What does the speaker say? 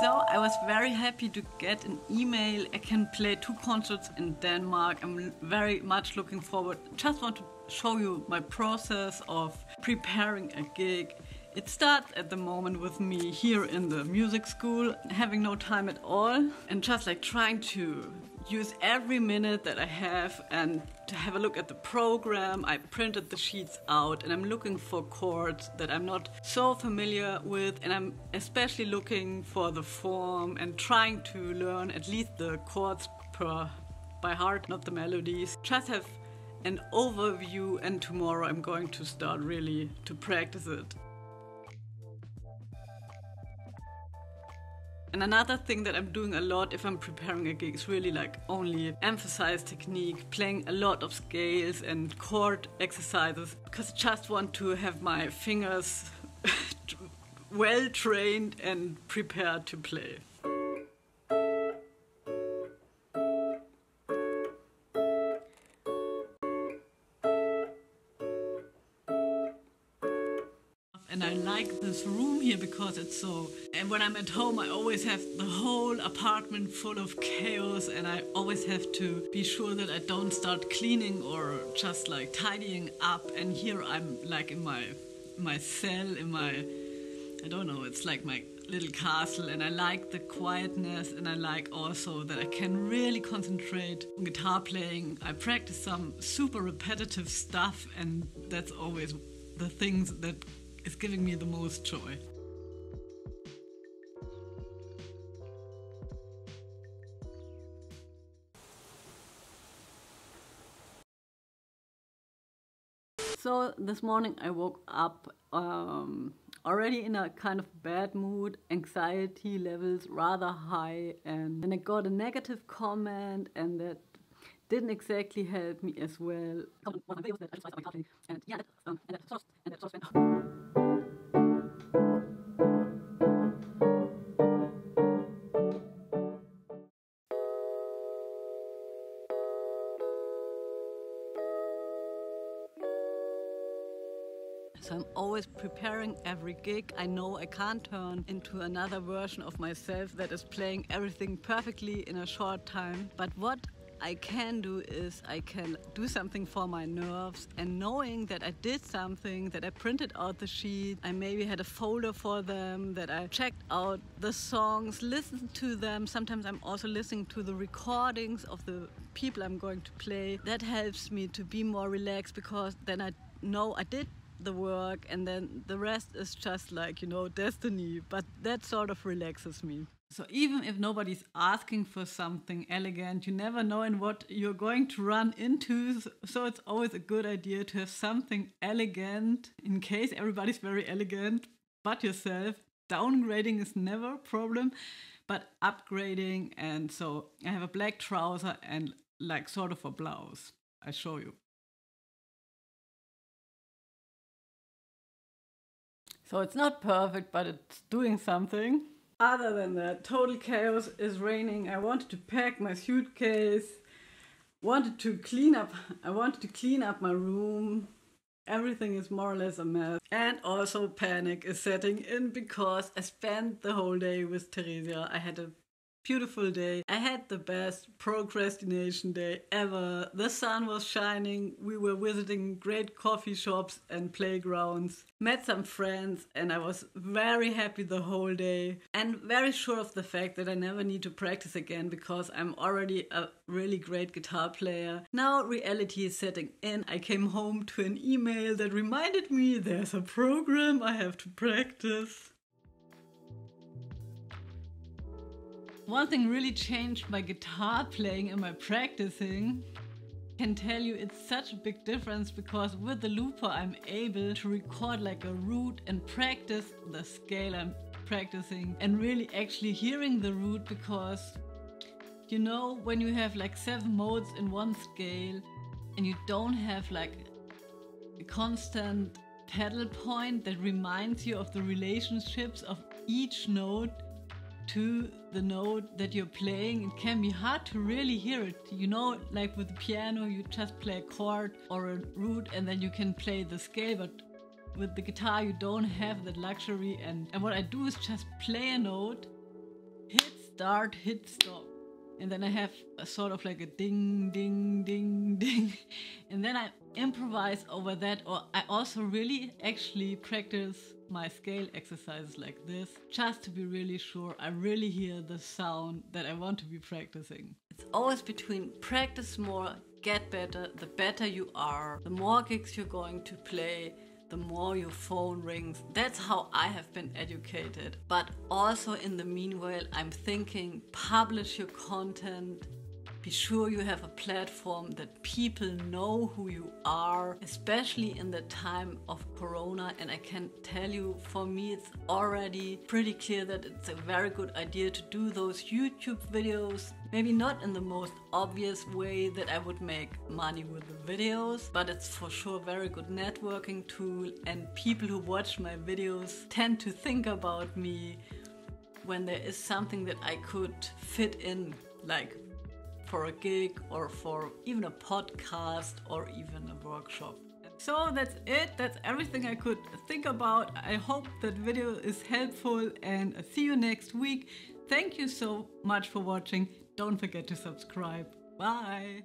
So I was very happy to get an email. I can play 2 concerts in Denmark. I'm very much looking forward. Just want to show you my process of preparing a gig. It starts at the moment with me here in the music school, having no time at all, and just like trying to use every minute that I have and to have a look at the program. I printed the sheets out and I'm looking for chords that I'm not so familiar with, and I'm especially looking for the form and trying to learn at least the chords by heart, not the melodies. Just have an overview, and tomorrow I'm going to start really to practice it. And another thing that I'm doing a lot if I'm preparing a gig is really like only emphasize technique, playing a lot of scales and chord exercises, because I just want to have my fingers well trained and prepared to play. And I like this room here because it's so... And when I'm at home, I always have the whole apartment full of chaos, and I always have to be sure that I don't start cleaning or just like tidying up. And here I'm like in my cell, in my... I don't know, it's like my little castle, and I like the quietness, and I like also that I can really concentrate on guitar playing. I practice some super repetitive stuff, and that's always the things that is giving me the most joy. So this morning I woke up already in a kind of bad mood, anxiety levels rather high, and then I got a negative comment, and that didn't exactly help me as well. So I'm always preparing every gig. I know I can't turn into another version of myself that is playing everything perfectly in a short time. But what I can do is I can do something for my nerves, and knowing that I did something, that I printed out the sheet, I maybe had a folder for them, that I checked out the songs, listened to them. Sometimes I'm also listening to the recordings of the people I'm going to play. That helps me to be more relaxed, because then I know I did the work, and then the rest is just like, you know, destiny. But that sort of relaxes me. So even if nobody's asking for something elegant, you never know in what you're going to run into. So it's always a good idea to have something elegant in case everybody's very elegant but yourself. Downgrading is never a problem, but upgrading. And so I have a black trouser and like sort of a blouse. I show you. So it's not perfect, but it's doing something. Other than that, total chaos. Is raining. I wanted to pack my suitcase. I wanted to clean up my room. Everything is more or less a mess. And also panic is setting in, because I spent the whole day with Theresia. I had a beautiful day. I had the best procrastination day ever. The sun was shining. We were visiting great coffee shops and playgrounds. Met some friends, and I was very happy the whole day. And very sure of the fact that I never need to practice again, because I'm already a really great guitar player. Now reality is setting in. I came home to an email that reminded me there's a program I have to practice. One thing really changed my guitar playing and my practicing. I can tell you it's such a big difference, because with the looper I'm able to record like a root and practice the scale I'm practicing, and really actually hearing the root, because you know, when you have like 7 modes in one scale and you don't have like a constant pedal point that reminds you of the relationships of each note to the note that you're playing, it can be hard to really hear it. You know, like with the piano, you just play a chord or a root and then you can play the scale, but with the guitar you don't have that luxury. And what I do is just play a note start, hit stop. And then I have a sort of like a ding, ding, ding, ding. And then I improvise over that, or I also really actually practice my scale exercises like this, just to be really sure I really hear the sound that I want to be practicing. It's always between practice more, get better, the better you are, the more gigs you're going to play, the more your phone rings. That's how I have been educated. But also in the meanwhile, I'm thinking, publish your content. Be sure you have a platform that people know who you are, especially in the time of Corona. And I can tell you, for me, it's already pretty clear that it's a very good idea to do those YouTube videos. Maybe not in the most obvious way that I would make money with the videos, but it's for sure a very good networking tool. And people who watch my videos tend to think about me when there is something that I could fit in, like for a gig or for even a podcast or even a workshop. So that's it. That's everything I could think about. I hope that video is helpful and I'll see you next week. Thank you so much for watching. Don't forget to subscribe. Bye.